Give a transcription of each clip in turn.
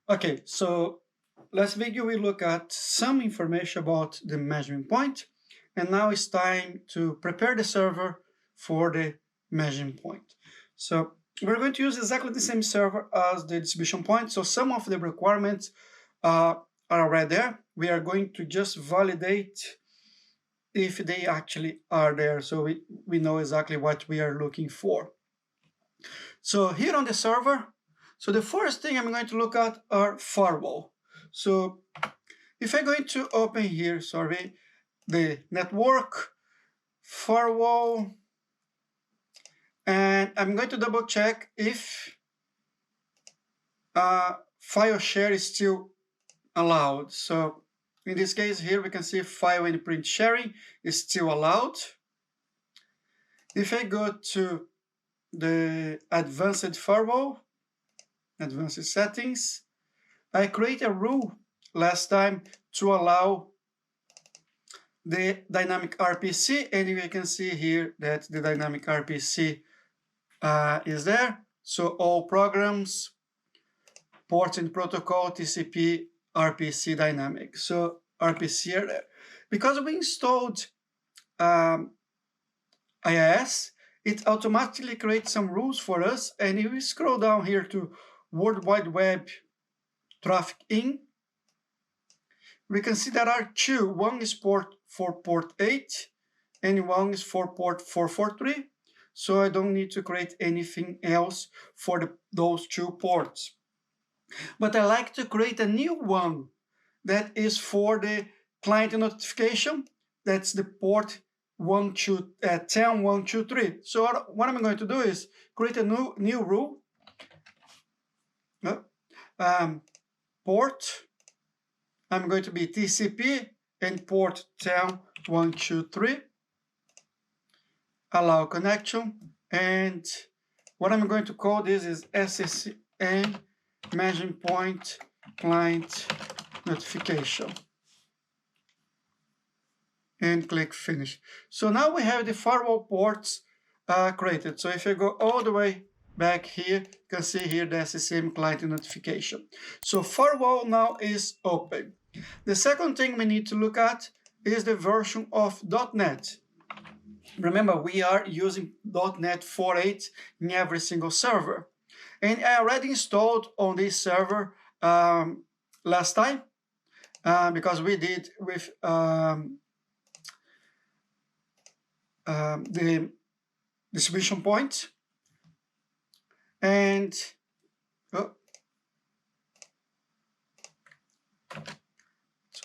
Okay, so last video we look at some information about the measurement point, and now it's time to prepare the server for the measurement point. So we're going to use exactly the same server as the distribution point, so some of the requirements are already there. We are going to just validate if they actually are there, so we know exactly what we are looking for. So here on the server, so the first thing I'm going to look at are firewall. So if I'm going to open here, the network firewall, and I'm going to double check if file share is still allowed. So in this case here, we can see file and print sharing is still allowed. If I go to the advanced firewall, advanced settings, I create a rule last time to allow the dynamic RPC, and you can see here that the dynamic RPC is there. So all programs, ports and protocol, TCP, RPC dynamic. So RPC are there. Because we installed IIS, it automatically creates some rules for us, and if we scroll down here to World Wide Web traffic in, we can see there are two. One is for port 8 and one is for port 443. So I don't need to create anything else for those two ports. But I like to create a new one that is for the client notification. That's the port 10123. So what I'm going to do is create a new rule. Port, I'm going to be TCP and port 10123. Allow connection, and what I'm going to call this is SCCM managementpoint client notification, and click finish. So now we have the firewall ports created. So if I go all the way back here, you can see here the SCCM client notification. So firewall now is open. The second thing we need to look at is the version of .NET. Remember, we are using .NET 4.8 in every single server. And I already installed on this server last time because we did with the distribution point. And let's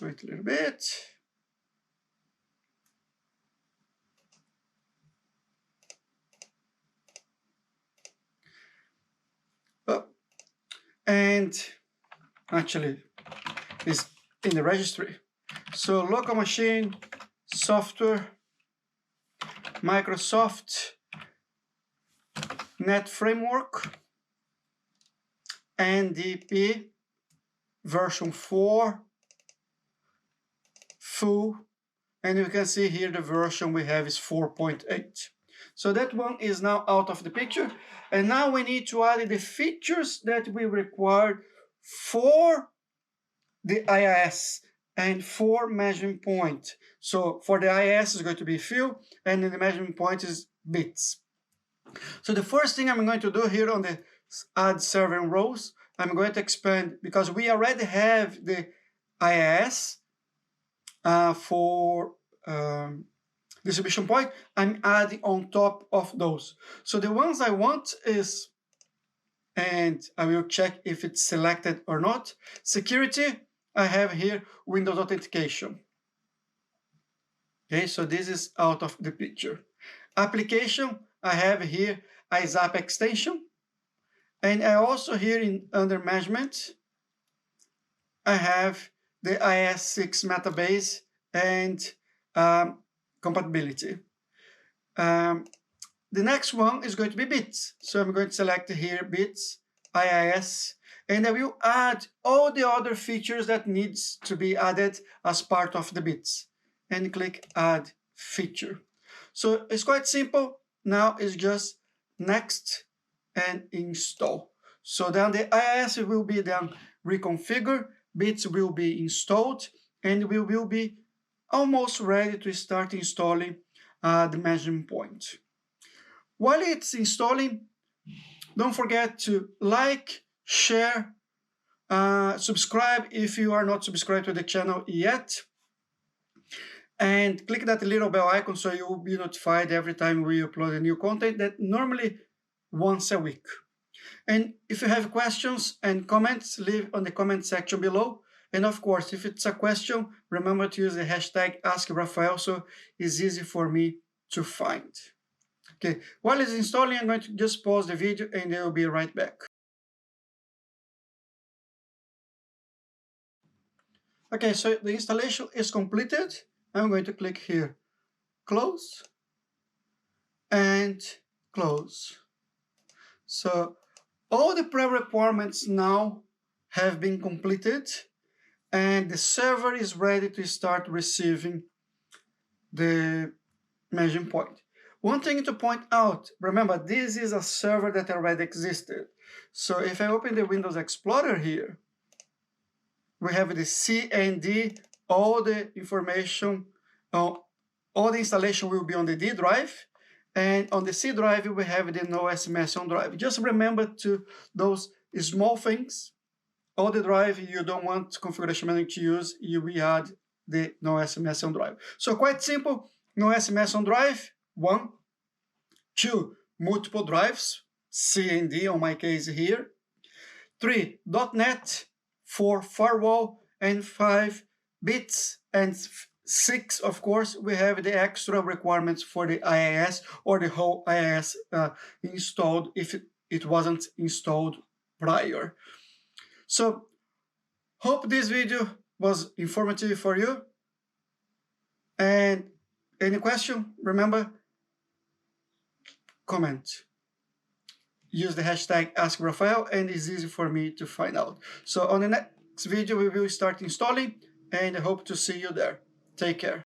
wait a little bit. And actually is in the registry. So local machine, software, Microsoft, Net Framework, NDP, version 4, full, and you can see here the version we have is 4.8. So that one is now out of the picture. And now we need to add the features that we required for the IIS and for measurement point. So for the IIS is going to be fill, and the measurement point is bits. So the first thing I'm going to do here on the add server rows, I'm going to expand, because we already have the IIS for distribution point. I'm adding on top of those. So the ones I want is, and I will check if it's selected or not. Security, I have here Windows authentication. Okay, so this is out of the picture. Application, I have here ISAP extension. And I also here under management, I have the IS6 database and compatibility. The next one is going to be bits. So I'm going to select here bits, IIS, and I will add all the other features that needs to be added as part of the bits, and click add feature. So it's quite simple. Now it's just next and install. So then the IIS will be then reconfigured, bits will be installed, and we will be almost ready to start installing the measurement point. While it's installing, don't forget to like, share, subscribe if you are not subscribed to the channel yet, and click that little bell icon so you will be notified every time we upload a new content, that normally once a week. And if you have questions and comments, leave on the comment section below. And of course, if it's a question, remember to use the hashtag #AskRaphael so it's easy for me to find. Okay, while it's installing, I'm going to just pause the video and I will be right back. Okay, so the installation is completed. I'm going to click here, close, and close. So all the pre-requirements now have been completed, and the server is ready to start receiving the measurement point. One thing to point out, remember, this is a server that already existed. So if I open the Windows Explorer here, we have the C and D, all the information, all the installation will be on the D drive, and on the C drive we have the no SMS on drive. Just remember to those small things. All the drive you don't want configuration manager to use, you will add the no SMS on drive. So quite simple, no SMS on drive, 1. 2, multiple drives, C and D on my case here. 3, .NET, 4, firewall, and 5, bits, and 6, of course, we have the extra requirements for the IIS or the whole IIS installed if it wasn't installed prior. So, hope this video was informative for you. And any question, remember, comment. Use the hashtag #AskRaphael and it's easy for me to find out. So on the next video, we will start installing and I hope to see you there. Take care.